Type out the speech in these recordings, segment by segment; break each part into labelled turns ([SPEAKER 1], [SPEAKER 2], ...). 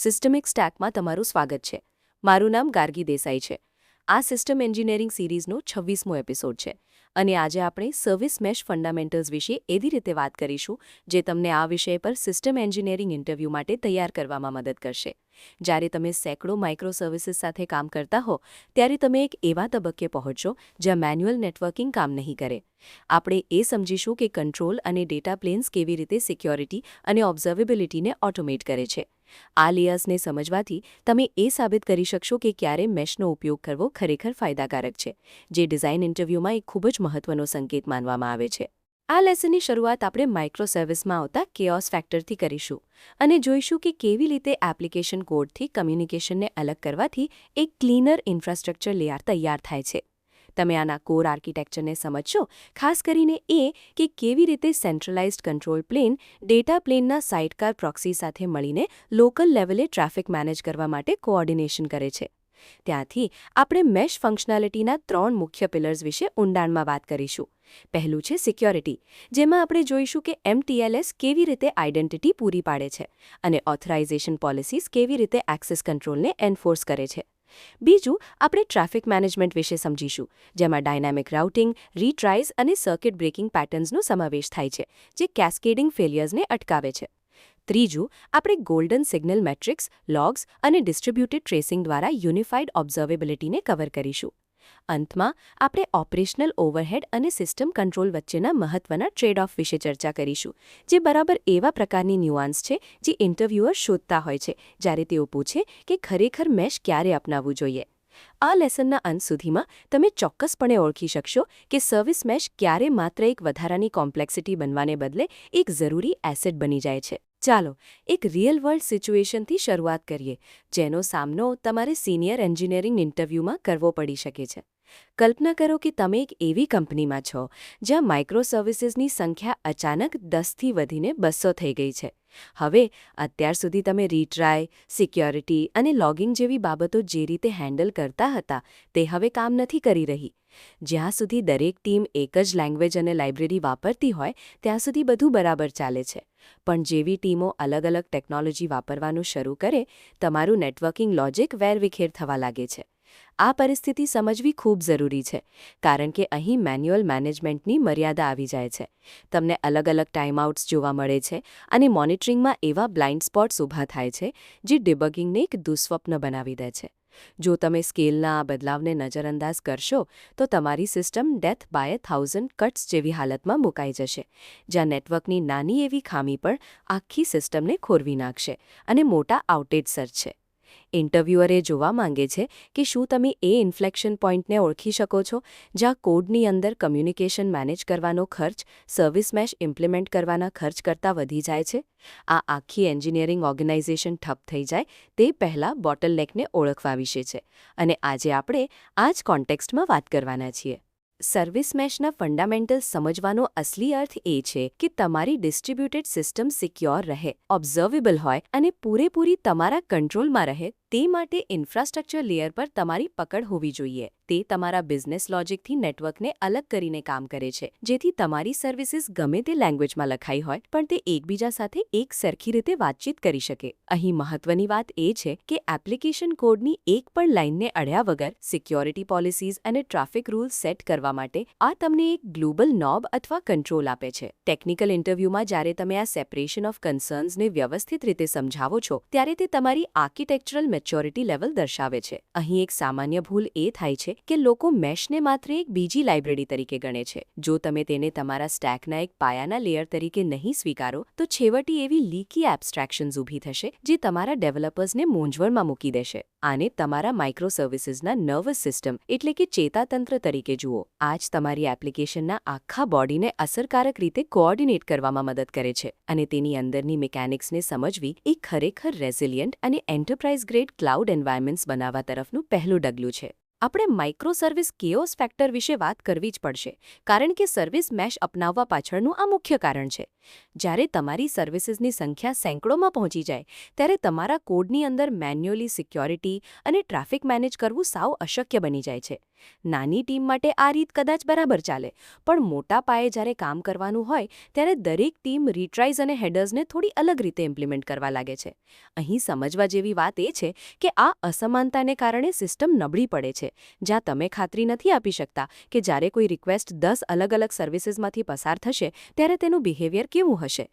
[SPEAKER 1] Systemic સ્ટેકમાં તમારું સ્વાગત છે. મારું નામ ગાર્ગી દેસાઈ છે. આ સિસ્ટમ એન્જિનિયરિંગ સિરીઝનો 26મો એપિસોડ છે અને આજે આપણે સર્વિસ મેશ ફંડામેન્ટલ્સ વિશે એવી રીતે વાત કરીશું જે તમને આ વિષય પર સિસ્ટમ એન્જિનિયરિંગ ઇન્ટરવ્યૂ માટે તૈયાર કરવામાં મદદ કરશે. જ્યારે તમે સેંકડો માઇક્રો સર્વિસીસ સાથે કામ કરતા હો ત્યારે તમે એક એવા તબક્કે પહોંચો જ્યાં મેન્યુઅલ નેટવર્કિંગ કામ નહીં કરે. આપણે એ સમજીશું કે કંટ્રોલ અને ડેટા પ્લેન્સ કેવી રીતે સિક્યોરિટી અને ઓબ્ઝર્વેબિલિટીને ઓટોમેટ કરે છે. આ લેયર્સને સમજવાથી તમે એ સાબિત કરી શકશો કે ક્યારે મેશનો ઉપયોગ કરવો ખરેખર ફાયદાકારક છે, જે ડિઝાઇન ઇન્ટરવ્યૂમાં એક ખૂબ જ મહત્વનો સંકેત માનવામાં આવે છે. આ લેસનની શરૂઆત આપણે માઇક્રો સર્વિસમાં આવતા કેઓસ ફેક્ટરથી કરીશું અને જોઈશું કે કેવી રીતે એપ્લિકેશન કોડથી કમ્યુનિકેશનને અલગ કરવાથી એક ક્લીનર ઇન્ફ્રાસ્ટ્રક્ચર લેયર તૈયાર થાય છે. તમે આના કોર આર્કિટેક્ચરને સમજશો, ખાસ કરીને એ કે કેવી રીતે સેન્ટ્રલાઇઝ્ડ કંટ્રોલ પ્લેન ડેટા પ્લેનના સાઇડકાર પ્રોક્સી સાથે મળીને લોકલ લેવલે ટ્રાફિક મેનેજ કરવા માટે કોઓર્ડિનેશન કરે છે. ત્યાંથી આપણે મેશ ફંક્શનાલિટીના 3 મુખ્ય પિલર્સ વિશે ઊંડાણમાં વાત કરીશું. પહેલું છે સિક્યોરિટી, જેમાં આપણે જોઈશું કે MTLS કેવી રીતે આઇડેન્ટિટી પૂરી પાડે છે અને ઓથરાઇઝેશન પોલિસીઝ કેવી રીતે એક્સેસ કંટ્રોલને એન્ફોર્સ કરે છે. બીજું, આપણે ટ્રાફિક મેનેજમેન્ટ વિશે સમજીશું, જેમાં ડાયનામિક રાઉટિંગ, રીટ્રાઇઝ અને સર્કિટ બ્રેકિંગ પેટર્ન્સનો સમાવેશ થાય છે, જે કેસ્કેડિંગ ફેલિયર્સને અટકાવે છે. ત્રીજું, આપણે ગોલ્ડન સિગ્નલ મેટ્રિક્સ, લોગ્સ અને ડિસ્ટ્રીબ્યુટેડ ટ્રેસિંગ દ્વારા યુનિફાઇડ ઓબ્ઝર્વેબિલિટીને કવર કરીશું. અંતમાં, આપણે ઓપરેશનલ ઓવરહેડ અને સિસ્ટમ કંટ્રોલ વચ્ચેના મહત્વના ટ્રેડ ઓફ વિશે ચર્ચા કરીશું, જે બરાબર એવા પ્રકારની ન્યુઆન્સ છે જે ઇન્ટરવ્યુઅર શોધતા હોય છે જ્યારે તેઓ પૂછે કે ખરેખર મેશ ક્યારે અપનાવવું જોઈએ. આ લેસનના અંત સુધીમાં તમે ચોક્કસપણે ઓળખી શકશો કે સર્વિસ મેશ ક્યારે માત્ર એક વધારાની કોમ્પ્લેક્સિટી બનવાને બદલે એક જરૂરી એસેટ બની જાય છે. ચાલો એક રિયલ વર્લ્ડ સિચ્યુએશનથી શરૂઆત કરીએ, જેનો સામનો તમારે સિનિયર એન્જિનિયરિંગ ઇન્ટરવ્યૂમાં કરવો પડી શકે છે. કલ્પના કરો કે તમે એક એવી કંપનીમાં છો જ્યાં માઇક્રો સર્વિસીસની સંખ્યા અચાનક 10થી વધીને 200 થઈ ગઈ છે. હવે અત્યાર સુધી તમે રીટ્રાય, સિક્યોરિટી અને લોગિંગ જેવી બાબતો જે રીતે હેન્ડલ કરતા હતા તે હવે કામ નથી કરી રહી. જ્યાં સુધી દરેક ટીમ એક જ લેંગ્વેજ અને લાઇબ્રેરી વાપરતી હોય ત્યાં સુધી બધું બરાબર ચાલે છે. પણ જેવી ટીમો અલગ અલગ ટેકનોલોજી વાપરવાનું શરૂ કરે, તમારું નેટવર્કિંગ લોજિક વેરવિખેર થવા લાગે છે. આ પરિસ્થિતિ સમજવી ખૂબ જરૂરી છે, કારણ કે અહીં મેન્યુઅલ મેનેજમેન્ટની મર્યાદા આવી જાય છે. તમને અલગ અલગ ટાઈમઆઉટ્સ જોવા મળે છે અને મોનિટરિંગમાં એવા બ્લાઇન્ડ સ્પોટ્સ ઊભા થાય છે જે ડિબગિંગને એક દુઃસ્વપ્ન બનાવી દે છે. જો તમે સ્કેલના આ બદલાવને નજરઅંદાજ કરશો તો તમારી સિસ્ટમ ડેથ બાય 1000 કટ્સ જેવી હાલતમાં મુકાઈ જશે, જ્યાં નેટવર્કની નાની એવી ખામી પણ આખી સિસ્ટમને ખોરવી નાખશે અને મોટા આઉટેજ સર્જશે. ઇન્ટરવ્યુઅર એ જોવા માંગે છે કે શું તમે એ ઇન્ફ્લેક્શન પોઇન્ટને ઓળખી શકો છો જ્યાં કોડની અંદર કમ્યુનિકેશન મેનેજ કરવાનો ખર્ચ સર્વિસ મેશ ઇમ્પ્લિમેન્ટ કરવાના ખર્ચ કરતાં વધી જાય છે. આ આખી એન્જિનિયરિંગ ઓર્ગેનાઇઝેશન ઠપ થઈ જાય તે પહેલાં બોટલનેકને ઓળખવા વિશે છે અને આજે આપણે આ જ કોન્ટેક્સ્ટમાં વાત કરવાના છીએ. સર્વિસ મેશના ફંડામેન્ટલ્સ સમજવાનો અસલી અર્થ એ છે કે તમારી ડિસ્ટ્રીબ્યુટેડ સિસ્ટમ સિક્યોર રહે, ઓબ્ઝર્વેબલ હોય અને પૂરેપૂરી તમારા કંટ્રોલમાં રહે તે માટે ઇન્ફ્રાસ્ટ્રક્ચર લેયર પર તમારી પકડ હોવી જોઈએ. તે તમારા બિઝનેસ લોજિકથી નેટવર્કને અલગ કરીને કામ કરે છે, જેથી તમારી સર્વિસીસ ગમે તે લેંગ્વેજમાં લખાઈ હોય પણ તે એકબીજા સાથે એક સરખી રીતે વાતચીત કરી શકે. અહીં મહત્વની વાત એ છે કે એપ્લિકેશન કોડની એક પણ લાઇનને અડ્યા વગર સિક્યોરિટી પોલિસીઝ અને ટ્રાફિક રૂલ્સ સેટ કરવા માટે આ તમને એક ગ્લોબલ નોબ અથવા કંટ્રોલ આપે છે. ટેકનિકલ ઇન્ટરવ્યૂમાં જ્યારે તમે આ સેપરેશન ઓફ કન્સર્ન્સને વ્યવસ્થિત રીતે સમજાવો છો ત્યારે તે તમારી આર્કિટેક્ચરલ મેચ્યોરિટી લેવલ દર્શાવે છે. અહીં એક સામાન્ય ભૂલ એ થાય છે કે લોકો મેશને માત્ર એક બીજી લાઇબ્રેરી તરીકે ગણે છે. જો તમે તેને તમારા સ્ટેકના એક પાયાના લેયર તરીકે નહીં સ્વીકારો તો છેવટી એવી લીકી એબ્સ્ટ્રેક્શન્સ ઊભી થશે જે તમારા ડેવલપર્સને મૂંઝવણમાં મૂકી દેશે. આને તમારા માઇક્રો સર્વિસીસના નર્વસ સિસ્ટમ એટલે કે ચેતાતંત્ર તરીકે જુઓ. આ જ તમારી એપ્લિકેશનના આખા બોડીને અસરકારક રીતે કોઓર્ડિનેટ કરવામાં મદદ કરે છે અને તેની અંદરની મિકેનિક્સને સમજવી એ ખરેખર રેઝિલિયન્ટ અને એન્ટરપ્રાઇઝ ગ્રેડ ક્લાઉડ એન્વાયરમેન્ટ્સ બનાવવા તરફનું પહેલું ડગલું છે. આપણે માઇક્રો સર્વિસ કેઓસ ફેક્ટર વિશે વાત કરવી જ પડશે, કારણ કે સર્વિસ મેશ અપનાવવા પાછળનું આ મુખ્ય કારણ છે. જ્યારે તમારી સર્વિસીસની સંખ્યા સેંકડોમાં પહોંચી જાય, ત્યારે તમારા કોડની અંદર મેન્યુઅલી સિક્યોરિટી અને ટ્રાફિક મેનેજ કરવું સાવ અશક્ય બની જાય છે. નાની ટીમ માટે આ રીત કદાચ બરાબર ચાલે, પણ મોટા પાયે જ્યારે કામ કરવાનું હોય, ત્યારે દરેક ટીમ રીટ્રાઇઝ અને હેડર્સને થોડી અલગ રીતે ઇમ્પ્લિમેન્ટ કરવા લાગે છે. અહીં સમજવા જેવી વાત એ છે કે આ અસમાનતાને કારણે સિસ્ટમ નબળી પડે છે, જ્યાં તમે ખાતરી નથી આપી શકતા કે જ્યારે કોઈ રિક્વેસ્ટ 10 અલગ-અલગ સર્વિસીસમાંથી પસાર થશે ત્યારે તેનું બિહેવિયર કેવું હશે.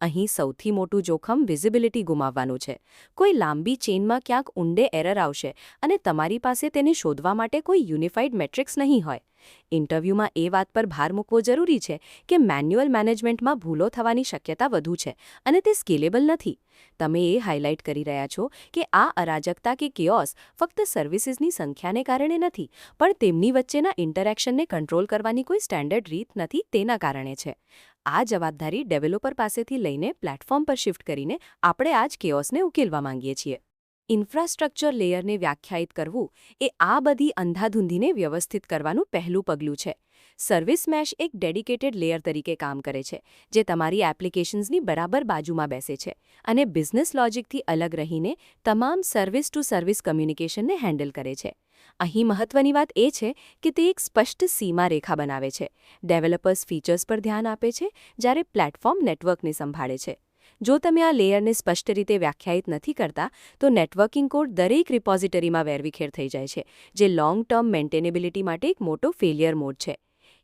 [SPEAKER 1] અહીં સૌથી મોટું જોખમ વિઝિબિલિટી ગુમાવવાનું છે. કોઈ લાંબી ચેઇનમાં ક્યાંક ઊંડે એરર આવશે અને તમારી પાસે તેને શોધવા માટે કોઈ યુનિફાઇડ મેટ્રિક્સ નહીં હોય. ઇન્ટરવ્યૂમાં એ વાત પર ભાર મૂકવો જરૂરી છે કે મેન્યુઅલ મેનેજમેન્ટમાં ભૂલો થવાની શક્યતા વધુ છે અને તે સ્કેલેબલ નથી. તમે એ હાઇલાઇટ કરી રહ્યા છો કે આ અરાજકતા કે કેઓસ ફક્ત સર્વિસીસની સંખ્યાને કારણે નથી, પણ તેમની વચ્ચેના ઇન્ટરેક્શનને કંટ્રોલ કરવાની કોઈ સ્ટેન્ડર્ડ રીત નથી તેના કારણે છે. આ જવાબદારી ડેવલપર પાસેથી લઈને પ્લેટફોર્મ પર શિફ્ટ કરીને આપણે આ જ કેઓસને ઉકેલવા માંગીએ છીએ. ઇન્ફ્રાસ્ટ્રક્ચર લેયરને વ્યાખ્યાયિત કરવું એ આ બધી અંધાધૂંધીને વ્યવસ્થિત કરવાનું પહેલું પગલું છે. સર્વિસ મેશ એક ડેડિકેટેડ લેયર તરીકે કામ કરે છે, જે તમારી એપ્લિકેશન્સની બરાબર બાજુમાં બેસે છે અને બિઝનેસ લોજિકથી અલગ રહીને તમામ સર્વિસ ટુ સર્વિસ કમ્યુનિકેશનને હેન્ડલ કરે છે. અહીં મહત્વની વાત એ છે કે તે એક સ્પષ્ટ સીમારેખા બનાવે છે. ડેવલપર્સ ફીચર્સ પર ધ્યાન આપે છે, જ્યારે પ્લેટફોર્મ નેટવર્કને સંભાળે છે. જો તમે આ લેયરને સ્પષ્ટ રીતે વ્યાખ્યાયિત નથી કરતા, તો નેટવર્કિંગ કોડ દરેક રિપોઝિટરીમાં વેરવિખેર થઈ જાય છે, જે લોંગ ટર્મ મેન્ટેનેબિલિટી માટે એક મોટો ફેલિયર મોડ છે.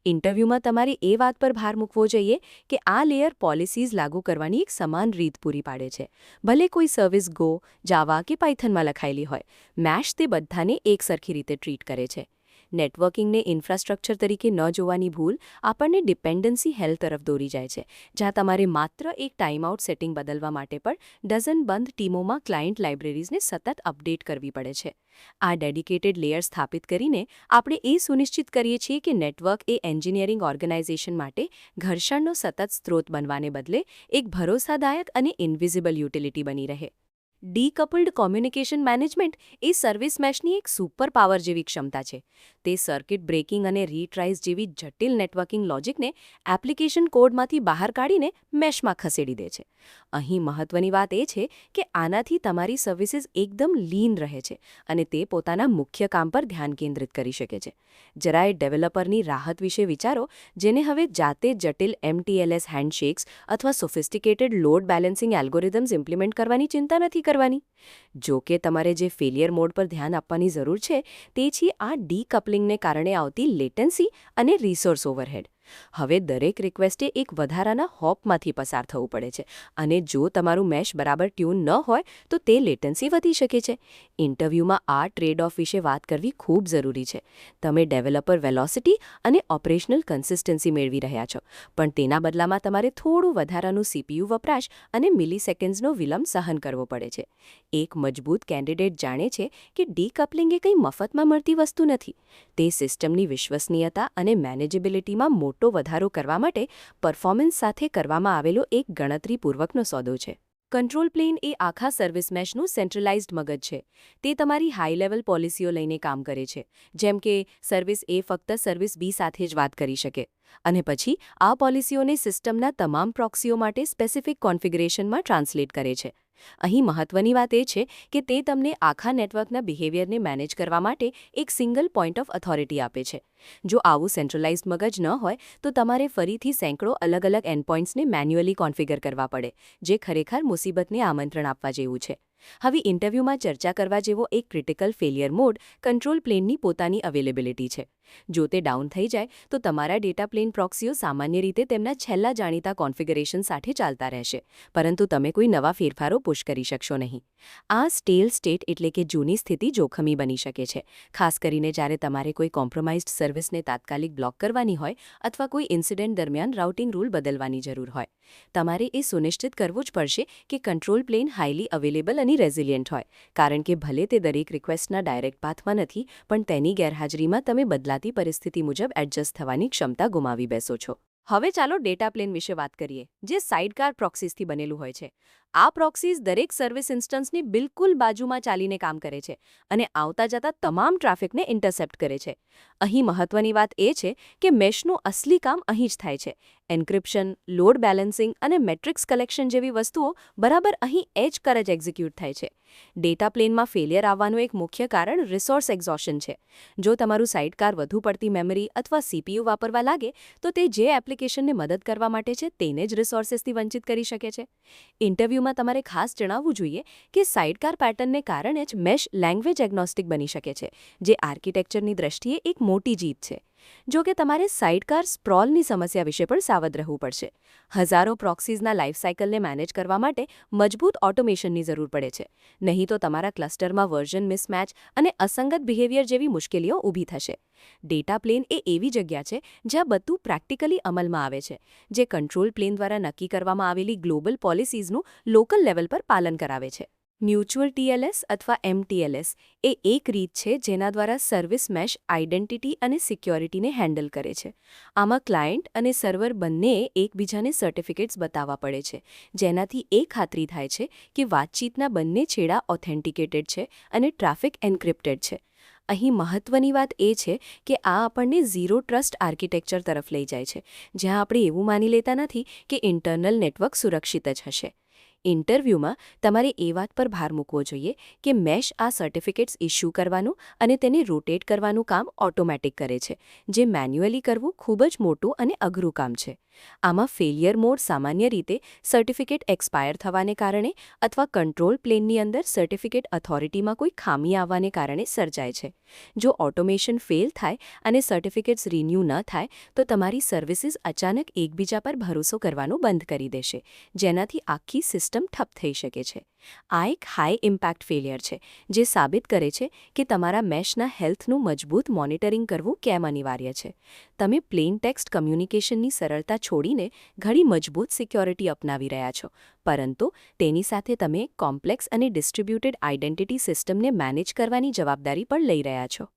[SPEAKER 1] ઇન્ટરવ્યૂમાં તમારે એ વાત પર ભાર મૂકવો જોઈએ કે આ લેયર પોલિસીઝ લાગુ કરવાની એક સમાન રીત પૂરી પાડે છે. ભલે કોઈ સર્વિસ ગો, જાવા કે પાયથનમાં લખાયેલી હોય, મેશ તે બધાને એકસરખી રીતે ટ્રીટ કરે છે. નેટવર્કિંગને ઇન્ફ્રાસ્ટ્રક્ચર તરીકે ન જોવાની ભૂલ આપણને ડિપેન્ડન્સી હેલ તરફ દોરી જાય છે, જ્યાં તમારે માત્ર એક ટાઈમઆઉટ સેટિંગ બદલવા માટે પણ ડઝન બંધ ટીમોમાં ક્લાયન્ટ લાઇબ્રેરીઝને સતત અપડેટ કરવી પડે છે. આ ડેડિકેટેડ લેયર સ્થાપિત કરીને આપણે એ સુનિશ્ચિત કરીએ છીએ કે નેટવર્ક એ એન્જિનિયરિંગ ઓર્ગેનાઇઝેશન માટે ઘર્ષણનો સતત સ્ત્રોત બનવાને બદલે એક ભરોસાદાયક અને ઇન્વિઝિબલ યુટિલિટી બની રહે. ડીકપલ્ડ કોમ્યુનિકેશન મેનેજમેન્ટ એ સર્વિસ મેશની એક સુપર પાવર જેવી ક્ષમતા છે. તે સર્કિટ બ્રેકિંગ અને રીટ્રાઇઝ જેવી જટિલ નેટવર્કિંગ લોજિકને એપ્લિકેશન કોડમાંથી બહાર કાઢીને મેશમાં ખસેડી દે છે. અહીં મહત્વની વાત એ છે કે આનાથી તમારી સર્વિસીસ એકદમ લીન રહે છે અને તે પોતાના મુખ્ય કામ પર ધ્યાન કેન્દ્રિત કરી શકે છે. જરાય ડેવલપરની રાહત વિશે વિચારો, જેને હવે જાતે જટિલ MTLS હેન્ડશેક્સ અથવા sophisticated load balancing algorithms implement કરવાની ચિંતા નથી કરવાની. જો કે તમારે જે ફેલિયર મોડ પર ધ્યાન આપવાની જરૂર છે તે છે આ ડીકપલિંગને કારણે આવતી લેટન્સી અને રિસોર્સ ઓવરહેડ. હવે દરેક રિક્વેસ્ટે એક વધારાના હોપમાંથી પસાર થવું પડે છે અને જો તમારું મેશ બરાબર ટ્યુન ન હોય તો તે લેટન્સી વધી શકે છે. ઇન્ટરવ્યૂમાં આ ટ્રેડ ઓફ વિશે વાત કરવી ખૂબ જરૂરી છે. તમે ડેવલપર વેલોસિટી અને ઓપરેશનલ કન્સિસ્ટન્સી મેળવી રહ્યા છો, પણ તેના બદલામાં તમારે થોડું વધારાનું CPU વપરાશ અને મિલીસેકન્ડ્સનો વિલંબ સહન કરવો પડે છે. એક મજબૂત કેન્ડિડેટ જાણે છે કે ડીકપલિંગ એ કંઈ મફતમાં મળતી વસ્તુ નથી. તે સિસ્ટમની વિશ્વસનીયતા અને મેનેજેબિલિટીમાં મોટો વધારો કરવા માટે પરફોર્મન્સ સાથે કરવામાં આવેલો એક ગણતરીપૂર્વકનો સોદો છે. કંટ્રોલ પ્લેન એ આખા સર્વિસ મેશનું સેન્ટ્રલાઇઝ્ડ મગજ છે. તે તમારી હાઈ લેવલ પોલિસીઓ લઈને કામ કરે છે, જેમ કે સર્વિસ એ ફક્ત સર્વિસ બી સાથે જ વાત કરી શકે અને પછી આ પોલિસીઓને સિસ્ટમના તમામ પ્રોક્સીઓ માટે સ્પેસિફિક કોન્ફિગરેશનમાં ટ્રાન્સલેટ કરે છે. અહીં મહત્વની વાત એ છે કે તે તમને આખા નેટવર્કના બિહેવિયરને મેનેજ કરવા માટે એક સિંગલ પોઈન્ટ ઓફ ઓથોરિટી આપે છે. જો આવું સેન્ટ્રલાઇઝ્ડ મગજ ન હોય તો તમારે ફરીથી સેંકડો અલગ-અલગ એન્ડપોઇન્ટ્સને મેન્યુઅલી કોન્ફિગર કરવા પડે, જે ખરેખર મુસીબતને આમંત્રણ આપવા જેવું છે. હવે ઇન્ટરવ્યૂમાં ચર્ચા કરવા જેવો એક ક્રિટિકલ ફેલિયર મોડ કંટ્રોલ પ્લેનની પોતાની અવેલેબિલિટી છે. જો તે ડાઉન થઈ જાય તો તમારા ડેટા પ્લેન પ્રોક્સીઓ સામાન્ય રીતે તેમના છેલ્લા જાણીતા કોન્ફિગરેશન સાથે ચાલતા રહેશે, પરંતુ તમે કોઈ નવા ફેરફારો પુશ કરી શકશો નહીં. આ સ્ટેલ સ્ટેટ એટલે કે જૂની સ્થિતિ જોખમી બની શકે છે, ખાસ કરીને જ્યારે તમારે કોઈ કોમ્પ્રોમાઇઝ્ડ સર્વિસને તાત્કાલિક બ્લોક કરવાની હોય અથવા કોઈ ઇન્સિડન્ટ દરમિયાન રાઉટિંગ રૂલ બદલવાની જરૂર હોય. તમારે એ સુનિશ્ચિત કરવું જ પડશે કે કંટ્રોલ પ્લેન હાઈલી અવેલેબલ અને રેઝિલિયન્ટ હોય, કારણ કે ભલે તે દરેક રિક્વેસ્ટના ડાયરેક્ટ પાથમાં નથી, પણ તેની ગેરહાજરીમાં તમે બદલાતી પરિસ્થિતિ મુજબ એડજસ્ટ થવાની ક્ષમતા ગુમાવી બેસો છો. હવે ચાલો ડેટા પ્લેન વિશે વાત કરીએ, જે સાઇડકાર પ્રોક્સીસથી બનેલું હોય છે. આ પ્રોક્સીઝ દરેક સર્વિસ ઇન્સ્ટન્સની બિલકુલ બાજુમાં ચાલીને કામ કરે છે અને આવતા જતા તમામ ટ્રાફિકને ઇન્ટરસેપ્ટ કરે છે. અહીં મહત્વની વાત એ છે કે મેશનું અસલી કામ અહીં જ થાય છે. એન્ક્રિપ્શન, લોડ બેલેન્સિંગ અને મેટ્રિક્સ કલેક્શન જેવી વસ્તુઓ બરાબર અહીં એજ પર જ એક્ઝિક્યુટ થાય છે. ડેટા પ્લેનમાં ફેલિયર આવવાનું એક મુખ્ય કારણ રિસોર્સ એક્ઝોશન છે. જો તમારું સાઇડકાર વધુ પડતી મેમરી અથવા સીપીયુ વાપરવા લાગે તો તે જે એપ્લિકેશનને મદદ કરવા માટે છે તેને જ રિસોર્સેસથી વંચિત કરી શકે છે. ઇન્ટરવ્યૂમાં તમારે ખાસ જણાવવું જોઈએ કે સાઇડકાર પેટર્નને કારણે જ મેશ લેંગ્વેજ એગ્નોસ્ટિક બની શકે છે, જે આર્કિટેક્ચરની દ્રષ્ટિએ એક મોટી જીત છે. જો કે તમારે સાઇડકાર સ્પ્રોલની સમસ્યા વિશે પણ સાવધ રહેવું પડશે. હજારો પ્રોક્સીઝના લાઈફસાઇકલને મેનેજ કરવા માટે મજબૂત ઓટોમેશનની જરૂર પડે છે. નહીં તો તમારા ક્લસ્ટરમાં વર્ઝન મિસમેચ અને અસંગત બિહેવિયર જેવી મુશ્કેલીઓ ઊભી થશે. ડેટા પ્લેન એ એવી જગ્યા છે જ્યાં બધું પ્રેક્ટિકલી અમલમાં આવે છે, જે કંટ્રોલ પ્લેન દ્વારા નક્કી કરવામાં આવેલી ગ્લોબલ પોલિસીઝનું લોકલ લેવલ પર પાલન કરાવે છે. મ્યુચ્યુઅલ ટીએલએસ અથવા એમટીએલએસ એ એક રીત છે જેના દ્વારા સર્વિસ મેશ આઇડેન્ટિટી અને સિક્યોરિટીને હેન્ડલ કરે છે. આમાં ક્લાયન્ટ અને સર્વર બંનેએ એકબીજાને સર્ટિફિકેટ્સ બતાવવા પડે છે, જેનાથી એ ખાતરી થાય છે કે વાતચીતના બંને છેડા ઓથેન્ટિકેટેડ છે અને ટ્રાફિક એન્ક્રિપ્ટેડ છે. અહીં મહત્વની વાત એ છે કે આ આપણને ઝીરો ટ્રસ્ટ આર્કિટેક્ચર તરફ લઈ જાય છે, જ્યાં આપણે એવું માની લેતા નથી કે ઇન્ટરનલ નેટવર્ક સુરક્ષિત જ હશે. ઇન્ટરવ્યૂમાં તમારે એ વાત પર ભાર મૂકવો જોઈએ કે મેશ આ સર્ટિફિકેટ્સ ઇશ્યુ કરવાનું અને તેને રોટેટ કરવાનું કામ ઓટોમેટિક કરે છે, જે મેન્યુઅલી કરવું ખૂબ જ મોટું અને અઘરું કામ છે. આમાં ફેલિયર મોડ સામાન્ય રીતે સર્ટિફિકેટ એક્સપાયર થવાને કારણે અથવા કંટ્રોલ પ્લેનની અંદર સર્ટિફિકેટ ઓથોરિટીમાં કોઈ ખામી આવવાને કારણે સર્જાય છે. જો ઓટોમેશન ફેલ થાય અને સર્ટિફિકેટ્સ રિન્યૂ ન થાય તો તમારી સર્વિસીસ અચાનક એકબીજા પર ભરોસો કરવાનું બંધ કરી દેશે, જેનાથી આખી સિસ્ટમ ઠપ થઈ શકે છે. આ એક હાઈ ઇમ્પેક્ટ ફેલિયર છે, જે સાબિત કરે છે કે તમારા મેશના હેલ્થનું મજબૂત મોનિટરિંગ કરવું કેમ અનિવાર્ય છે. તમે પ્લેન ટેક્સ્ટ કમ્યુનિકેશનની સરળતા છોડીને ઘણી મજબૂત સિક્યોરિટી અપનાવી રહ્યા છો, પરંતુ તેની સાથે તમે કોમ્પ્લેક્સ અને ડિસ્ટ્રિબ્યુટેડ આઇડેન્ટિટી સિસ્ટમને મેનેજ કરવાની જવાબદારી પણ લઈ રહ્યા છો.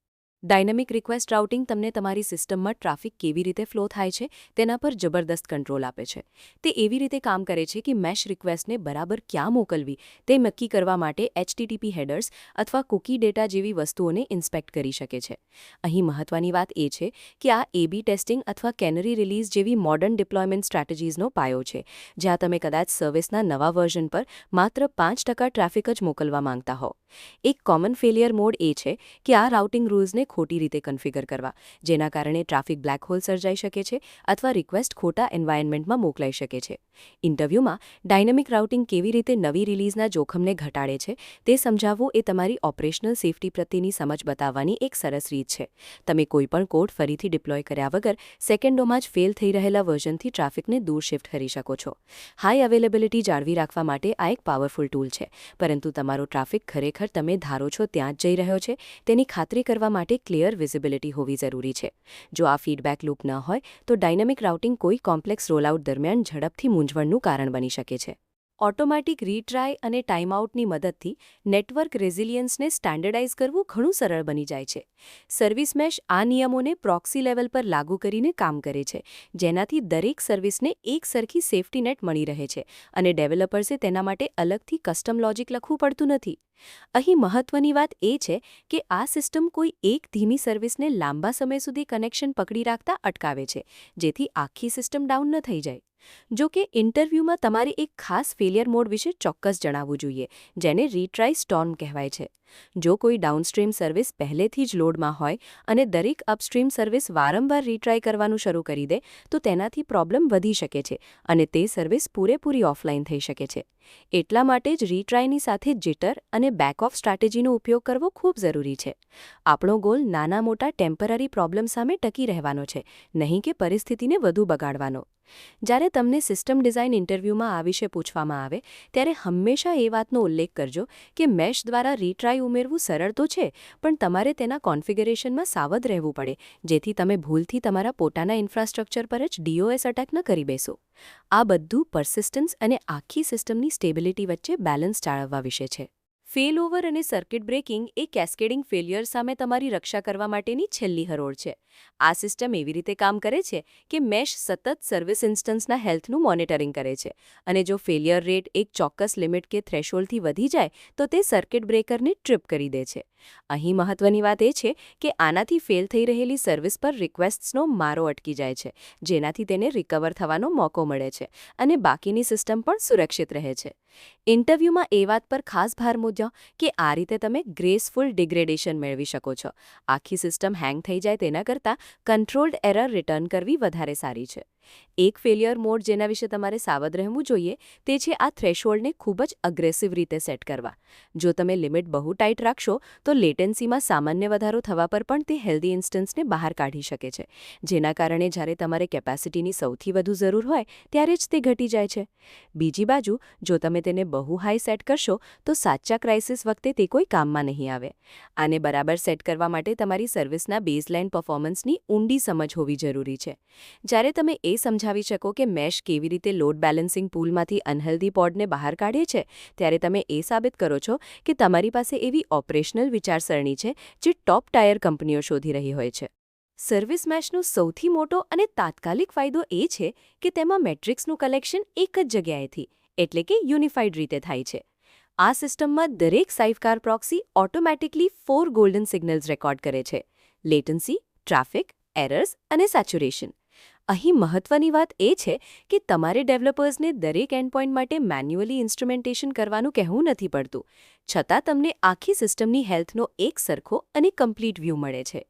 [SPEAKER 1] ડાયનેમિક રિક્વેસ્ટ રાઉટિંગ તમને તમારી સિસ્ટમમાં ટ્રાફિક કેવી રીતે ફ્લો થાય છે તેના પર જબરદસ્ત કંટ્રોલ આપે છે. તે એવી રીતે કામ કરે છે કે મેશ રિક્વેસ્ટને બરાબર ક્યાં મોકલવી તે નક્કી કરવા માટે HTTP હેડર્સ અથવા કૂકી ડેટા જેવી વસ્તુઓને ઇન્સ્પેક્ટ કરી શકે છે. અહીં મહત્વની વાત એ છે કે આ AB ટેસ્ટિંગ અથવા કેનરી રિલીઝ જેવી મોડર્ન ડિપ્લોયમેન્ટ સ્ટ્રેટેજીઝનો પાયો છે, જ્યાં તમે કદાચ સર્વિસના નવા વર્ઝન પર માત્ર 5% ટ્રાફિક જ મોકલવા માંગતા હો. એક કોમન ફેલિયર મોડ એ છે કે આ રાઉટિંગ રૂલ્સને ખોટી રીતે કન્ફિગર કરવા, જેના કારણે ટ્રાફિક બ્લેક હોલ સર્જાઈ શકે છે અથવા રિક્વેસ્ટ ખોટા એન્વાયરમેન્ટમાં મોકલાઈ શકે છે. ઇન્ટરવ્યૂમાં ડાયનેમિક રાઉટિંગ કેવી રીતે નવી રિલીઝના જોખમને ઘટાડે છે તે સમજાવવું એ તમારી ઓપરેશનલ સેફટી પ્રત્યેની સમજ બતાવવાની એક સરસ રીત છે. તમે કોઈપણ કોડ ફરીથી ડિપ્લોય કર્યા વગર સેકન્ડોમાં જ ફેલ થઈ રહેલા વર્ઝનથી ટ્રાફિકને દૂર શિફ્ટ કરી શકો છો. હાઈ અવેલેબિલિટી જાળવી રાખવા માટે આ એક પાવરફુલ ટૂલ છે, પરંતુ તમારો ટ્રાફિક ખરેખર તમે ધારો છો ત્યાં જ જઈ રહ્યો છે તેની ખાતરી કરવા માટે ક્લિયર વિઝિબિલિટી હોવી જરૂરી છે. જો આ ફીડબેક લૂપ ન હોય તો ડાયનેમિક રાઉટિંગ કોઈ કોમ્પ્લેક્સ રોલઆઉટ દરમિયાન ઝડપથી મૂંઝવણનું કારણ બની શકે છે. ઓટોમેટિક રીટ્રાય અને ટાઈમઆઉટની મદદથી નેટવર્ક રેઝિલિયન્સને સ્ટેન્ડર્ડાઇઝ કરવું ઘણું સરળ બની જાય છે. સર્વિસ મેશ આ નિયમોને પ્રોક્સી લેવલ પર લાગુ કરીને કામ કરે છે, જેનાથી દરેક સર્વિસને એક સરખી સેફટી નેટ મળી રહે છે અને ડેવલપર્સે તેના માટે અલગથી કસ્ટમ લોજિક લખવું પડતું નથી. અહીં મહત્વની વાત એ છે કે આ સિસ્ટમ કોઈ એક ધીમી સર્વિસને લાંબા સમય સુધી કનેક્શન પકડી રાખતા અટકાવે છે, જેથી આખી સિસ્ટમ ડાઉન ન થઈ જાય. જો કે ઇન્ટરવ્યૂમાં તમારે એક ખાસ ફેલિયર મોડ વિશે ચોક્કસ જણાવવું જોઈએ, જેને રીટ્રાય સ્ટોર્મ કહેવાય છે. જો કોઈ ડાઉનસ્ટ્રીમ સર્વિસ પહેલેથી જ લોડમાં હોય અને દરેક અપસ્ટ્રીમ સર્વિસ વારંવાર રીટ્રાય કરવાનું શરૂ કરી દે તો તેનાથી પ્રોબ્લેમ વધી શકે છે અને તે સર્વિસ પૂરેપૂરી ઓફલાઈન થઈ શકે છે. એટલા માટે જ રીટ્રાયની સાથે જીટર અને બેક ઓફ સ્ટ્રેટેજીનો ઉપયોગ કરવો ખૂબ જરૂરી છે. આપણો ગોલ નાના મોટા ટેમ્પરરી પ્રોબ્લેમ સામે ટકી રહેવાનો છે, નહીં કે પરિસ્થિતિને વધુ બગાડવાનો. જ્યારે તમને સિસ્ટમ ડિઝાઇન ઇન્ટરવ્યૂમાં આ વિશે પૂછવામાં આવે ત્યારે હંમેશા એ વાતનો ઉલ્લેખ કરજો કે મેશ દ્વારા રીટ્રાય ઉમેરવું સરળ તો છે, પણ તમારે તેના કોન્ફિગરેશનમાં સાવધ રહેવું પડે, જેથી તમે ભૂલથી તમારા પોતાના ઇન્ફ્રાસ્ટ્રક્ચર પર જ DOS અટેક ન કરી બેસો. આ બધું પર્સિસ્ટન્સ અને આખી સિસ્ટમની સ્ટેબિલિટી વચ્ચે બેલેન્સ જાળવવા વિશે છે. ફેલઓવર અને સર્કિટ બ્રેકિંગ એ કેસ્કેડિંગ ફેલિયર સામે તમારી રક્ષા કરવા માટેની છેલ્લી હરોળ છે. આ સિસ્ટમ એવી રીતે કામ કરે છે કે મેશ સતત સર્વિસ ઇન્સ્ટન્સના હેલ્થનું મોનિટરિંગ કરે છે અને જો ફેલિયર રેટ એક ચોક્કસ લિમિટ કે થ્રેશોલ્ડથી વધી જાય તો તે સર્કિટ બ્રેકરને ટ્રિપ કરી દે છે. અહીં મહત્વની વાત એ છે કે આનાથી ફેલ થઈ રહેલી સર્વિસ પર રિક્વેસ્ટ્સનો મારો અટકી જાય છે, જેનાથી તેને રિકવર થવાનો મોકો મળે છે અને બાકીની સિસ્ટમ પણ સુરક્ષિત રહે છે. ઇન્ટરવ્યૂમાં એ વાત પર ખાસ ભાર મૂક્યો કે આ રીતે તમે ગ્રેસફુલ ડિગ્રેડેશન મેળવી શકો છો. આખી સિસ્ટમ હેંગ થઈ જાય તેના કરતાં કંટ્રોલ્ડ એરર રિટર્ન કરવી વધારે સારી છે. એક ફેલિયર મોડ જેના વિશે તમારે સાવધ રહેવું જોઈએ તે છે આ થ્રેશોલ્ડને ખૂબ જ અગ્રેસિવ રીતે સેટ કરવા. જો તમે લિમિટ બહુ ટાઈટ રાખશો તો લેટન્સીમાં સામાન્ય વધારો થવા પર પણ તે હેલ્ધી ઇન્સ્ટન્સને બહાર કાઢી શકે છે, જેના કારણે જ્યારે તમારે કેપેસિટીની સૌથી વધુ જરૂર હોય ત્યારે જ તે ઘટી જાય છે. બીજી બાજુ જો તમે તેને બહુ હાઈ સેટ કરશો તો સાચા ક્રાઇસિસ વખતે તે કોઈ કામમાં નહીં આવે. આને બરાબર સેટ કરવા માટે તમારી સર્વિસના બેઝલાઇન પરફોર્મન્સની ઊંડી સમજ હોવી જરૂરી છે. જ્યારે તમે સમજાવી શકો કે મેશ કેવી રીતે લોડ બેલેન્સિંગ પૂલમાંથી અનહેલ્ધી પોડને બહાર કાઢે છે, ત્યારે તમે એ સાબિત કરો છો કે તમારી પાસે એવી ઓપરેશનલ વિચારસરણી છે જે ટોપ ટાયર કંપનીઓ શોધી રહી હોય છે. સર્વિસ મેશનો સૌથી મોટો અને તાત્કાલિક ફાયદો એ છે કે તેમાં મેટ્રિક્સનું કલેક્શન એક જ જગ્યાએથી એટલે કે યુનિફાઈડ રીતે થાય છે. આ સિસ્ટમમાં દરેક sidecar proxy automatically 4 golden signals record કરે છે: લેટન્સી, ટ્રાફિક, એરર્સ અને સેચ્યુરેશન. અહીં મહત્વની વાત એ છે કે તમારે ડેવલપર્સને દરેક એન્ડપોઇન્ટ માટે મેન્યુઅલી ઇન્સ્ટ્રુમેન્ટેશન કરવાનું કહેવું નથી પડતું, છતાં તમને આખી સિસ્ટમની હેલ્થનો એક સરખો અને કમ્પ્લીટ વ્યૂ મળે છે.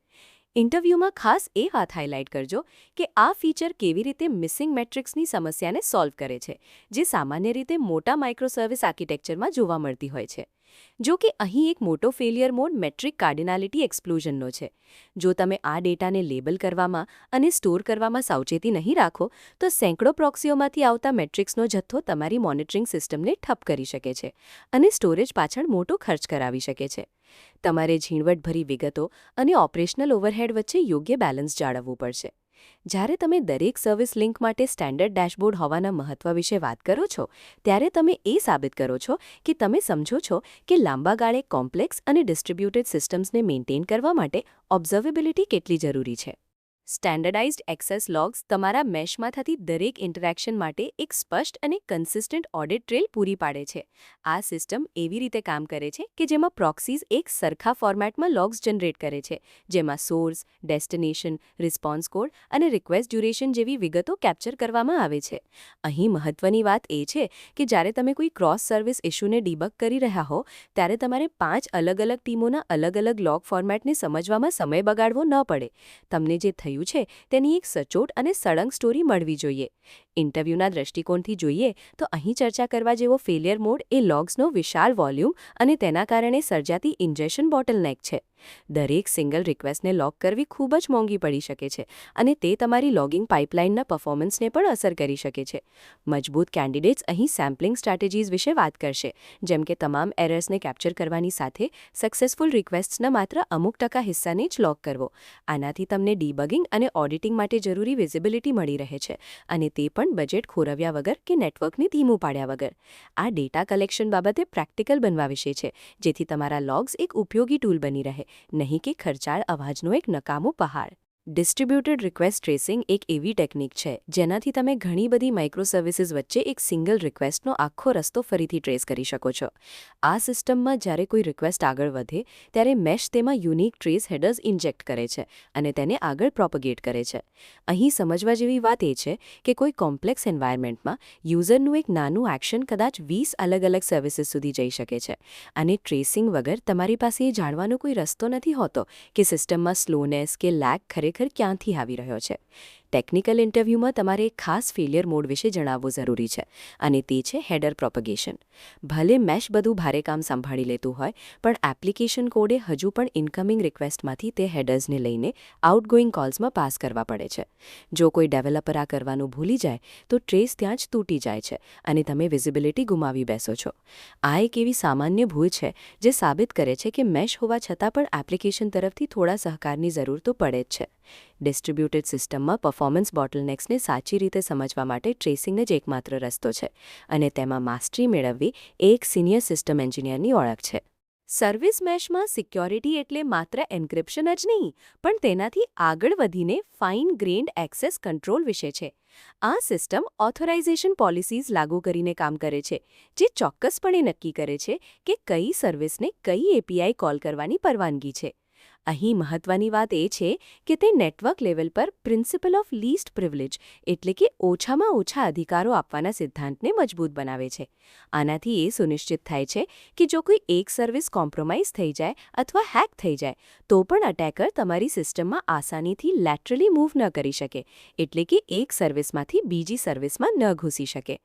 [SPEAKER 1] ઇન્ટરવ્યૂમાં ખાસ એ વાત હાઇલાઇટ કરજો કે આ ફીચર કેવી રીતે મિસિંગ મેટ્રિક્સની સમસ્યાને સોલ્વ કરે છે, જે સામાન્ય રીતે મોટા માઇક્રોસર્વિસ આર્કિટેક્ચરમાં જોવા મળતી હોય છે. જો કે અહીં એક મોટો ફેલિયર મોડ મેટ્રિક કાર્ડિનાલિટી એક્સપ્લોઝનનો છે. જો તમે આ ડેટાને લેબલ કરવામાં અને સ્ટોર કરવામાં સાવચેતી નહીં રાખો તો સેંકડો પ્રોક્સીઓમાંથી આવતા મેટ્રિક્સનો જથ્થો તમારી મોનિટરિંગ સિસ્ટમને ઠપ કરી શકે છે અને સ્ટોરેજ પાછળ મોટો ખર્ચ કરાવી શકે છે. તમારે ઝીણવટભરી વિગતો અને ઓપરેશનલ ઓવરહેડ વચ્ચે યોગ્ય બેલેન્સ જાળવવું પડશે. જ્યારે તમે દરેક સર્વિસ લિંક માટે સ્ટેન્ડર્ડ ડેશબોર્ડ હોવાના મહત્વ વિશે વાત કરો છો, ત્યારે તમે એ સાબિત કરો છો કે તમે સમજો છો કે લાંબા ગાળે કોમ્પ્લેક્સ અને ડિસ્ટ્રિબ્યુટેડ સિસ્ટમ્સને મેન્ટેન કરવા માટે ઓબ્ઝર્વેબિલિટી કેટલી જરૂરી છે. સ્ટેન્ડર્ડાઇઝ્ડ એક્સેસ લોગ્સ તમારા મેશમાં થતી દરેક ઇન્ટરેક્શન માટે એક સ્પષ્ટ અને કન્સિસ્ટન્ટ ઓડિટ ટ્રેલ પૂરી પાડે છે. આ સિસ્ટમ એવી રીતે કામ કરે છે કે જેમાં પ્રોક્સીઝ એક સરખા ફોર્મેટમાં લોગ્સ જનરેટ કરે છે, જેમાં સોર્સ, ડેસ્ટિનેશન, રિસ્પોન્સ કોડ અને રિક્વેસ્ટ ડ્યુરેશન જેવી વિગતો કેપ્ચર કરવામાં આવે છે. અહીં મહત્વની વાત એ છે કે જ્યારે તમે કોઈ ક્રોસ સર્વિસ ઇશ્યુને ડીબગ કરી રહ્યા હો ત્યારે તમારે 5 અલગ અલગ ટીમોના અલગ અલગ લોગ ફોર્મેટને સમજવામાં સમય બગાડવો ન પડે. તમને જે થયું છે તેની એક સચોટ અને સળંગ સ્ટોરી મળવી જોઈએ. ઇન્ટરવ્યૂના દૃષ્ટિકોણથી જોઈએ તો અહીં ચર્ચા કરવા જેવો ફેલિયર મોડ એ લોગ્સનો વિશાળ વોલ્યુમ અને તેના કારણે સર્જાતી ઇન્જેક્શન બોટલનેક છે. દરેક સિંગલ રિક્વેસ્ટને લોગ કરવી ખૂબ જ મોંઘી પડી શકે છે અને તે તમારી લોગિંગ પાઇપલાઇનના પરફોર્મન્સને પણ અસર કરી શકે છે. મજબૂત કેન્ડિડેટ્સ અહીં સેમ્પલિંગ સ્ટ્રેટેજીઝ વિશે વાત કરશે, જેમ કે તમામ એરર્સને કેપ્ચર કરવાની સાથે સક્સેસફુલ રિક્વેસ્ટ્સના માત્ર અમુક ટકા હિસ્સાને જ લોગ કરવો. આનાથી તમને ડીબગિંગ અને ઓડિટિંગ માટે જરૂરી વિઝિબિલિટી મળી રહે છે અને તે પણ બજેટ ખોરવ્યા વગર કે નેટવર્કને ધીમું પાડ્યા વગર. આ ડેટા કલેક્શન બાબતે પ્રેક્ટિકલ બનવા વિશે છે, જેથી તમારા લોગ્સ એક ઉપયોગી ટૂલ બની રહે, નહીં કે ખર્ચાળ અવાજનો એક નકામો પહાડ. ડિસ્ટ્રિબ્યુટેડ રિક્વેસ્ટ ટ્રેસિંગ એક એવી ટેકનિક છે જેનાથી તમે ઘણી બધી માઇક્રોસર્વિસીસ વચ્ચે એક સિંગલ રિક્વેસ્ટનો આખો રસ્તો ફરીથી ટ્રેસ કરી શકો છો. આ સિસ્ટમમાં જ્યારે કોઈ રિક્વેસ્ટ આગળ વધે ત્યારે મેશ તેમાં યુનિક ટ્રેસ હેડર્સ ઇન્જેક્ટ કરે છે અને તેને આગળ પ્રોપગેટ કરે છે. અહીં સમજવા જેવી વાત એ છે કે કોઈ કોમ્પ્લેક્સ એન્વાયરમેન્ટમાં યુઝરનું એક નાનું એક્શન કદાચ 20 અલગ અલગ સર્વિસીસ સુધી જઈ શકે છે અને ટ્રેસિંગ વગર તમારી પાસે એ જાણવાનો કોઈ રસ્તો નથી હોતો કે સિસ્ટમમાં સ્લોનેસ કે લેગ ખરેખર ક્યાંથી આવી રહ્યો છે. ટેકનિકલ ઇન્ટરવ્યૂમાં તમારે ખાસ ફેલિયર મોડ વિશે જણાવવું જરૂરી છે અને તે છે હેડર પ્રોપગેશન. ભલે મેશ બધું ભારે કામ સંભાળી લેતું હોય, પણ એપ્લિકેશન કોડે હજુ પણ ઇનકમિંગ રિક્વેસ્ટમાંથી તે હેડર્સને લઈને આઉટગોઈંગ કોલ્સમાં પાસ કરવા પડે છે. જો કોઈ ડેવલપર આ કરવાનું ભૂલી જાય તો ટ્રેસ ત્યાં જ તૂટી જાય છે અને તમે વિઝિબિલિટી ગુમાવી બેસો છો. આ એક એવી સામાન્ય ભૂલ છે જે સાબિત કરે છે કે મેશ હોવા છતાં પણ એપ્લિકેશન તરફથી થોડા સહકારની જરૂર તો પડે જ છે. ડિસ્ટ્રિબ્યુટેડ સિસ્ટમમાં પરફોર્મન્સ બોટલનેક્સને સાચી રીતે સમજવા માટે ટ્રેસિંગ જ એકમાત્ર રસ્તો છે અને તેમાં માસ્ટરી મેળવવી એ એક સિનિયર સિસ્ટમ એન્જિનિયરની ઓળખ છે. સર્વિસ મેશમાં સિક્યોરિટી એટલે માત્ર એન્ક્રિપ્શન જ નહીં, પણ તેનાથી આગળ વધીને ફાઇન ગ્રેન્ડ એક્સેસ કંટ્રોલ વિશે છે. આ સિસ્ટમ ઓથોરાઇઝેશન પોલિસીઝ લાગુ કરીને કામ કરે છે, જે ચોક્કસપણે નક્કી કરે છે કે કઈ સર્વિસને કઈ એપીઆઈ કોલ કરવાની પરવાનગી છે. અહીં મહત્વની વાત એ છે કે તે નેટવર્ક લેવલ પર પ્રિન્સિપલ ઓફ લીસ્ટ પ્રિવિલેજ એટલે કે ઓછામાં ઓછા અધિકારો આપવાના સિદ્ધાંતને મજબૂત બનાવે છે. આનાથી એ સુનિશ્ચિત થાય છે કે જો કોઈ એક સર્વિસ કોમ્પ્રોમાઇઝ થઈ જાય અથવા હેક થઈ જાય તો પણ અટેકર તમારી સિસ્ટમમાં આસાનીથી લેટરલી મૂવ ન કરી શકે, એટલે કે એક સર્વિસમાંથી બીજી સર્વિસમાં ન ઘૂસી શકે.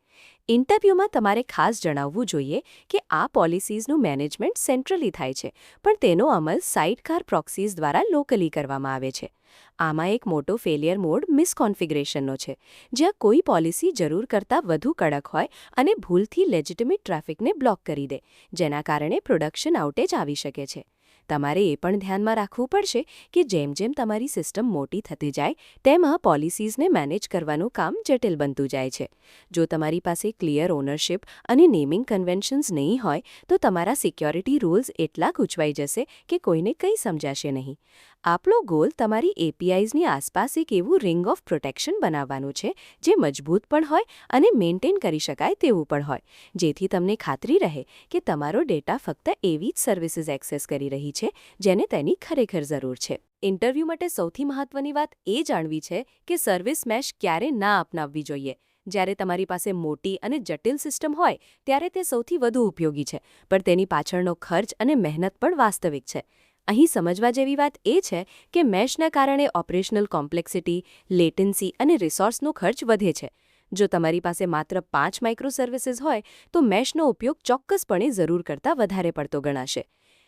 [SPEAKER 1] ઇન્ટરવ્યૂમાં તમારે ખાસ જણાવવું જોઈએ કે આ પોલિસીઝનું મેનેજમેન્ટ સેન્ટ્રલી થાય છે, પણ તેનો અમલ સાઇડકાર પ્રોક્સીઝ દ્વારા લોકલી કરવામાં આવે છે. આમાં એક મોટો ફેલિયર મોડ મિસકોન્ફિગરેશનનો છે, જ્યાં કોઈ પોલિસી જરૂર કરતાં વધુ કડક હોય અને ભૂલથી લેજિટિમેટ ટ્રાફિકને બ્લોક કરી દે, જેના કારણે પ્રોડક્શન આઉટેજ આવી શકે છે. તમારે એ પણ ધ્યાનમાં રાખવું પડશે કે જેમ જેમ તમારી સિસ્ટમ મોટી થતી જાય તેમ આ પોલિસીઝને મેનેજ કરવાનું કામ જટિલ બનતું જાય છે. જો તમારી પાસે ક્લિયર ઓનરશિપ અને નેમિંગ કન્વેન્શન્સ નહીં હોય તો તમારા સિક્યોરિટી રૂલ્સ એટલા ગૂંચવાઈ જશે કે કોઈને કંઈ સમજાશે નહીં. આપણો ગોલ તમારી એપીઆઈઝની આસપાસ એક એવું રિંગ ઓફ પ્રોટેક્શન બનાવવાનું છે જે મજબૂત પણ હોય અને મેન્ટેન કરી શકાય તેવું પણ હોય, જેથી તમને ખાતરી રહે કે તમારો ડેટા ફક્ત એવી જ સર્વિસીસ એક્સેસ કરી રહી છે જેને તેની ખરેખર જરૂર છે. ઇન્ટરવ્યૂ માટે સૌથી મહત્વની વાત એ જાણવી છે કે સર્વિસ મેશ ક્યારે ના અપનાવવી જોઈએ. જ્યારે તમારી પાસે મોટી અને જટિલ સિસ્ટમ હોય ત્યારે તે સૌથી વધુ ઉપયોગી છે, પણ તેની પાછળનો ખર્ચ અને મહેનત પણ વાસ્તવિક છે. અહીં સમજવા જેવી વાત એ છે કે મેશના કારણે ઓપરેશનલ કોમ્પ્લેક્સિટી, લેટન્સી અને રિસોર્સનો ખર્ચ વધે છે. જો તમારી પાસે માત્ર 5 માઇક્રો સર્વિસીસ હોય તો મેશનો ઉપયોગ ચોક્કસપણે જરૂર કરતાં વધારે પડતો ગણાશે.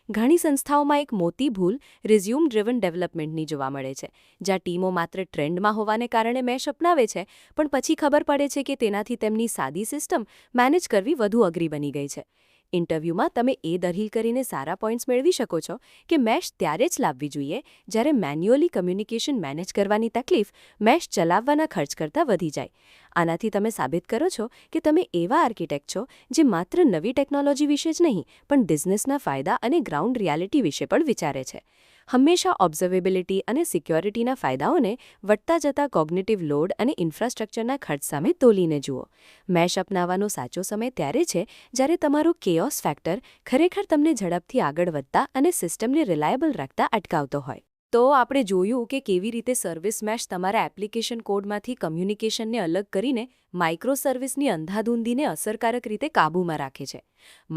[SPEAKER 1] ઘણી સંસ્થાઓમાં એક મોટી ભૂલ રિઝ્યુમ ડ્રિવન ડેવલપમેન્ટની જોવા મળે છે, જ્યાં ટીમો માત્ર ટ્રેન્ડમાં હોવાને કારણે મેશ અપનાવે છે, પણ પછી ખબર પડે છે કે તેનાથી તેમની સાદી સિસ્ટમ મેનેજ કરવી વધુ અઘરી બની ગઈ છે. ઇન્ટરવ્યૂમાં તમે એ દલીલ કરીને સારા પોઈન્ટ્સ મેળવી શકો છો કે મેશ ત્યારે જ લાવવી જોઈએ જ્યારે મેન્યુઅલી કમ્યુનિકેશન મેનેજ કરવાની તકલીફ મેશ ચલાવવાના ખર્ચ કરતાં વધી જાય. આનાથી તમે સાબિત કરો છો કે તમે એવા આર્કિટેક્ટ છો જે માત્ર નવી ટેકનોલોજી વિશે જ નહીં પણ બિઝનેસના ફાયદા અને ગ્રાઉન્ડ રિયાલિટી વિશે પણ વિચારે છે. હંમેશા ઓબ્ઝર્વેબિલિટી અને સિક્યોરિટીના ફાયદાઓને વધતા જતા કોગ્નિટિવ લોડ અને ઇન્ફ્રાસ્ટ્રક્ચરના ખર્ચ સામે તોલીને જુઓ. મેશ અપનાવવાનો સાચો સમય ત્યારે છે જ્યારે તમારું કેઓસ ફેક્ટર ખરેખર તમને ઝડપથી આગળ વધતા અને સિસ્ટમને રિલાયબલ રાખતા અટકાવતો હોય. તો આપણે જોયું કે કેવી રીતે સર્વિસ મેશ તમારા એપ્લિકેશન કોડમાંથી કમ્યુનિકેશનને અલગ કરીને માઇક્રો સર્વિસની અંધાધૂંધીને અસરકારક રીતે કાબૂમાં રાખે છે.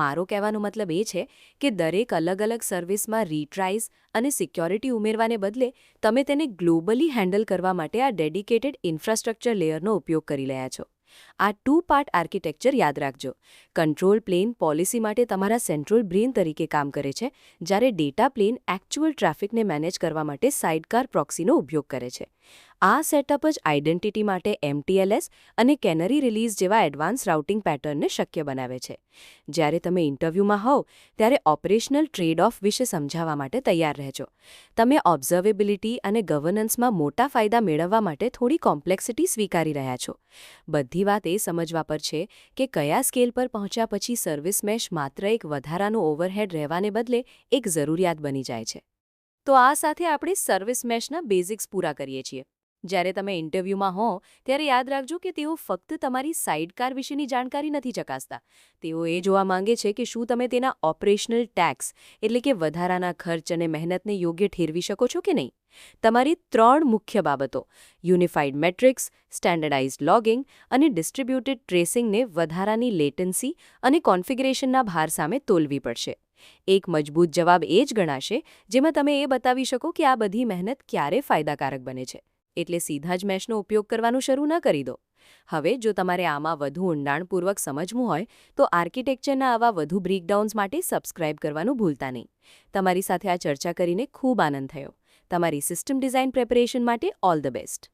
[SPEAKER 1] મારો કહેવાનો મતલબ એ છે કે દરેક અલગ અલગ સર્વિસમાં રીટ્રાઇઝ અને સિક્યોરિટી ઉમેરવાને બદલે તમે તેને ગ્લોબલી હેન્ડલ કરવા માટે આ ડેડિકેટેડ ઇન્ફ્રાસ્ટ્રક્ચર લેયરનો ઉપયોગ કરી રહ્યા છો. આ 2 પાર્ટ આર્કિટેક્ચર યાદ રાખજો. કંટ્રોલ પ્લેન પોલિસી માટે તમારા સેન્ટ્રલ બ્રેન તરીકે કામ કરે છે, જ્યારે ડેટા પ્લેન એક્ચ્યુઅલ ટ્રાફિકને મેનેજ કરવા માટે સાઇડકાર પ્રોક્સીનો ઉપયોગ કરે છે. આ સેટઅપ જ આઇડેન્ટિટી માટે MTLS અને કેનરી રિલીઝ જેવા એડવાન્સ રાઉટિંગ પેટર્નને શક્ય બનાવે છે. જ્યારે તમે ઇન્ટરવ્યૂમાં હોવ ત્યારે ઓપરેશનલ ટ્રેડ ઓફ વિશે સમજાવવા માટે તૈયાર રહેજો. તમે ઓબ્ઝર્વેબિલિટી અને ગવર્નન્સમાં મોટા ફાયદા મેળવવા માટે થોડી કોમ્પ્લેક્સિટી સ્વીકારી રહ્યા છો. બધી વાત એ સમજવા પર છે કે કયા સ્કેલ પર પહોંચ્યા પછી સર્વિસ મેશ માત્ર એક વધારાનું ઓવરહેડ રહેવાને બદલે એક જરૂરિયાત બની જાય છે. તો આ સાથે આપણે સર્વિસ મેશના બેઝિક્સ પૂરા કરીએ છીએ. જ્યારે તમે ઇન્ટરવ્યૂમાં હો ત્યારે યાદ રાખજો કે તેઓ ફક્ત તમારી સાઇડકાર વિશેની જાણકારી નથી ચકાસતા. તેઓ એ જોવા માંગે છે કે શું તમે તેના ઓપરેશનલ ટેક્સ એટલે કે વધારાના ખર્ચ અને મહેનતને યોગ્ય ઠેરવી શકો છો કે નહીં. તમારી 3 મુખ્ય બાબતો યુનિફાઇડ મેટ્રિક્સ, સ્ટેન્ડર્ડાઇઝ્ડ લોગિંગ અને ડિસ્ટ્રિબ્યુટેડ ટ્રેસિંગને વધારાની લેટન્સી અને કોન્ફિગરેશનના ભાર સામે તોલવી પડશે. એક મજબૂત જવાબ એ જ ગણાશે જેમાં તમે એ બતાવી શકો કે આ બધી મહેનત ક્યારે ફાયદાકારક બને છે. એટલે સીધા જ મેશનો ઉપયોગ કરવાનું શરૂ ન કરી દો. હવે જો તમારે આમાં વધુ ઊંડાણપૂર્વક સમજવું હોય તો આર્કિટેક્ચરના આવા વધુ બ્રેકડાઉન્સ માટે સબસ્ક્રાઇબ કરવાનું ભૂલતા નહીં. તમારી સાથે આ ચર્ચા કરીને ખૂબ આનંદ થયો. તમારી સિસ્ટમ ડિઝાઇન પ્રેપરેશન માટે ઓલ ધ બેસ્ટ.